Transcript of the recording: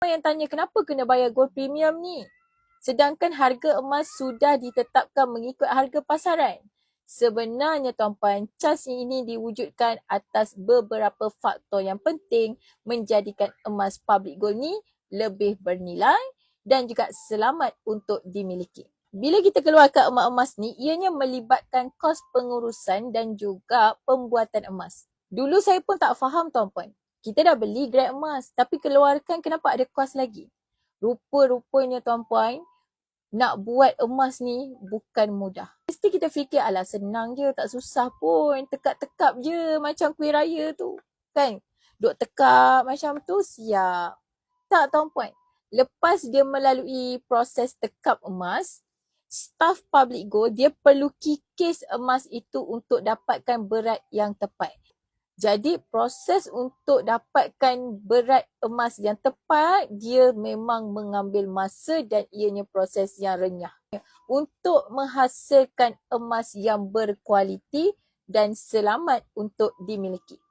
Yang tanya kenapa kena bayar gold premium ni? Sedangkan harga emas sudah ditetapkan mengikut harga pasaran. Sebenarnya tuan-puan, cas ini diwujudkan atas beberapa faktor yang penting menjadikan emas public gold ni lebih bernilai dan juga selamat untuk dimiliki. Bila kita keluarkan emas-emas ni, ianya melibatkan kos pengurusan dan juga pembuatan emas. Dulu saya pun tak faham tuan-puan. Kita dah beli grade emas tapi keluarkan kenapa ada kos lagi? Rupa-rupanya tuan-puan, nak buat emas ni bukan mudah. Mesti kita fikir alah senang je, tak susah pun. Tekap-tekap je macam kuih raya tu. Kan? Duk tekap macam tu siap. Tak tuan-puan. Lepas dia melalui proses tekap emas, staf public gold dia perlu kikis emas itu untuk dapatkan berat yang tepat. Jadi proses untuk dapatkan berat emas yang tepat, dia memang mengambil masa dan ianya proses yang renyah. Untuk menghasilkan emas yang berkualiti dan selamat untuk dimiliki.